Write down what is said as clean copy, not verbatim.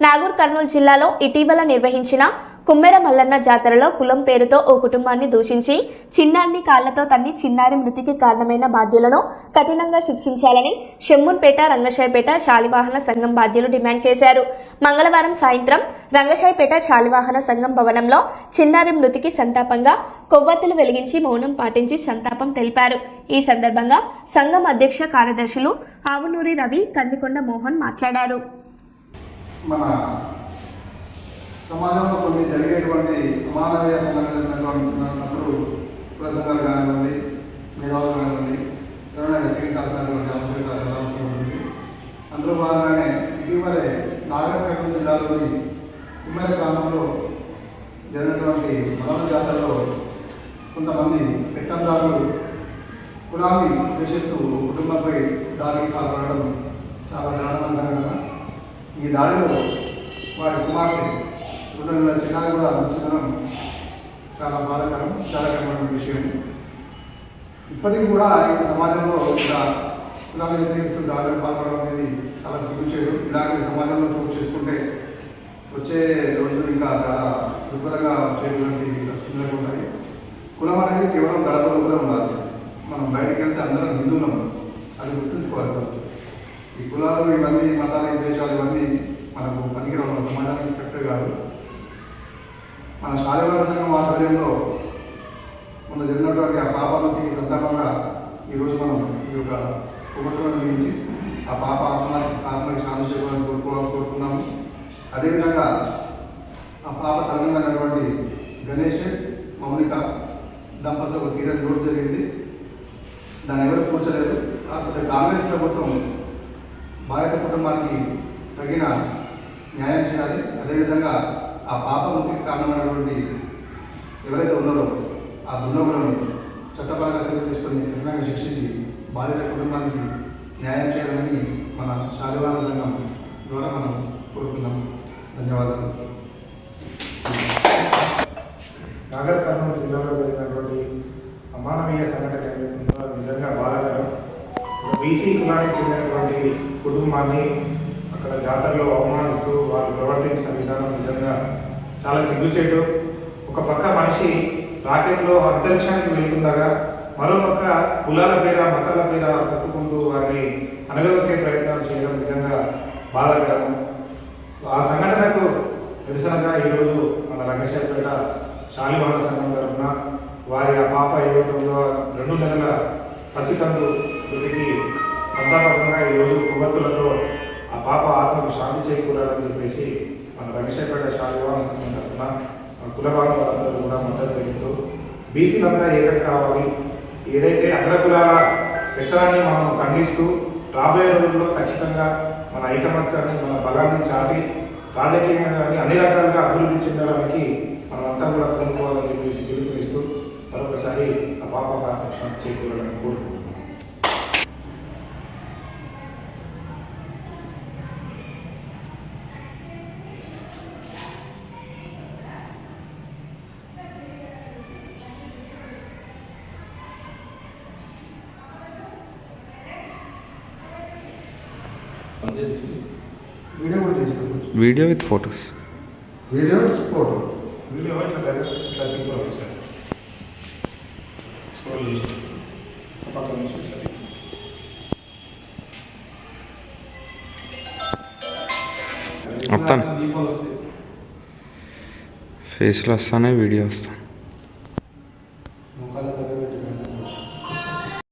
నాగూర్ కర్నూలు జిల్లాలో ఇటీవల నిర్వహించిన కుమ్మెర మల్లన్న జాతరలో కులం పేరుతో ఓ కుటుంబాన్ని దూషించి చిన్నారిని కాళ్లతో తన్ని చిన్నారి మృతికి కారణమైన బాధ్యులను కఠినంగా శిక్షించాలని షెమ్మూన్పేట రంగశాయపేట శాలివాహన సంఘం బాధ్యులు డిమాండ్ చేశారు. మంగళవారం సాయంత్రం రంగశాయపేట శాలివాహన సంఘం భవనంలో చిన్నారి మృతికి సంతాపంగా కొవ్వొత్తులు వెలిగించి మౌనం పాటించి సంతాపం తెలిపారు. ఈ సందర్భంగా సంఘం అధ్యక్ష కార్యదర్శులు ఆవునూరి రవి, కందికొండ మోహన్ మాట్లాడారు. మన సమాజంలో కొన్ని జరిగేటువంటి అమానవీయ సంఘటనలు కుల సంఘాలు కానివ్వండి, మేధావులు కానివ్వండి, ఎవరైనా హెచ్చరించాల్సినటువంటి అవసరం ఉంటుంది. అందులో భాగంగానే ఇటీవలే నాగర్ కర్నూలు జిల్లాలోని కుమ్మెర గ్రామంలో జరిగినటువంటి మల్లన్న జాతరలో కొంతమంది పెత్తందారులు కులాన్ని ద్వేషిస్తూ కుటుంబంపై దాడికి పాల్పడడం చాలా దారుణమైన సంఘటన. ఈ దాడిలో వారి కుమార్తె 2 నెలల చిన్నారి కూడా మృతిచెందడం చాలా బాధాకరం, విషాదకరమైన విషయం. ఇప్పటికీ కూడా ఈ సమాజంలో ఇలా కులాన్ని వ్యతిరేకిస్తూ దాడులు పాల్పడడం అనేది చాలా సిగ్గుచేటు. ఇలాంటి సమాజంలో చోటు చేసుకుంటే వచ్చే రోజులు ఇంకా చాలా దుర్భరంగా వచ్చేటువంటి పరిస్థితులు ఉంటాయి. కులం అనేది కేవలం గడపలో కూడా ఉండాలి. మనం బయటికి వెళ్తే అందరం హిందువులం, అది గుర్తుంచుకోవాలి. ఫస్ట్ ఈ కులాలు ఇవన్నీ మతాలు దేశాలు ఇవన్నీ మనకు పనికిరావు, మన సమాజానికి కరెక్ట్ కాదు. మన శాలివాహన సంఘం ఆధ్వర్యంలో మొన్న జరిగినటువంటి ఆ పాప మృతికి సందర్భంగా ఈరోజు మనం ఈ యొక్క కుటుంబాలను నియమించి ఆ పాప ఆత్మకి శాంతి చేయాలని కోరుకున్నాము. అదేవిధంగా ఆ పాప తల్లిదండ్రులైనటువంటి గణేష్, మౌనిక దంపతులకు తీరని లోటు జరిగింది. దాన్ని ఎవరు కూర్చోలేదు. కాకపోతే కాంగ్రెస్ ప్రభుత్వం బాధిత కుటుంబానికి తగిన న్యాయం చేయాలి. అదేవిధంగా ఆ పాప మృతికి కారణమైనటువంటి ఎవరైతే ఉన్నారో ఆ దుండగులను చట్టపరంగా చర్యలు తీసుకొని కఠినంగా శిక్షించి బాధిత కుటుంబానికి న్యాయం చేయాలని మన శాలివాహన సంఘం ద్వారా మనం కోరుకున్నాం. ధన్యవాదాలు. నాగర్ కర్నూలు జిల్లాలో జరిగినటువంటి అమానవీయ సంఘటన ఏదైతుందో నిజంగా బాధాకరం. బీసీ కులానికి చెందినటువంటి కుటుంబాన్ని అక్కడ జాతరలో అవమానిస్తూ వాళ్ళు ప్రవర్తించిన విధానం నిజంగా చాలా సిగ్గుచేటు. ఒక పక్క మనిషి రాకెట్లో అంతరిక్షానికి వెళ్తుండగా మరోపక్క కులాల పేర మతాల పేర కట్టుకుంటూ వారిని అనగదొక్కే ప్రయత్నాలు చేయడం నిజంగా బాధాకరం. ఆ సంఘటనకు నిరసనగా ఈరోజు మన రంగశాయపేట శాలివాహన సంఘం తరఫున వారి ఆ పాప ఏదైతే ఉందో 2 నెలల పసికందు మృతికి సంతాపంగా ఈరోజు కొవ్వొత్తులతో ఆ పాప ఆత్మకు శాంతి చేకూరాలని చెప్పేసి మన రంగశాయపేట శాలివాహన సంఘం తరఫున కుల భాగంలో కూడా మద్దతు తెలుపుతూ బీసీలంతా ఏకం కావాలి. ఏదైతే అగ్రకులాల పెత్తనాన్ని మనం ఖండిస్తూ రాబోయే రోజుల్లో ఖచ్చితంగా మన ఐకమత్యాన్ని, మన బలాన్ని చాటి రాజకీయంగా కానీ అన్ని రకాలుగా అభివృద్ధి చెందడానికి మనమంతా కూడా కొనుక్కోవాలని చెప్పేసి పిలుపునిస్తూ మరొకసారి ఆ పాపకు ఆత్మకు శాంతి చేకూరాలని కోరుకుంటున్నాం. వీడియో కూడా తీసుకోవచ్చు. Video with photos. Video photo. Video ఇట్లా సార్ స్క్రోల్ చేసి పక్కన నుంచి మొత్తం ఫేస్లో వస్తానే వీడియో వస్తాను.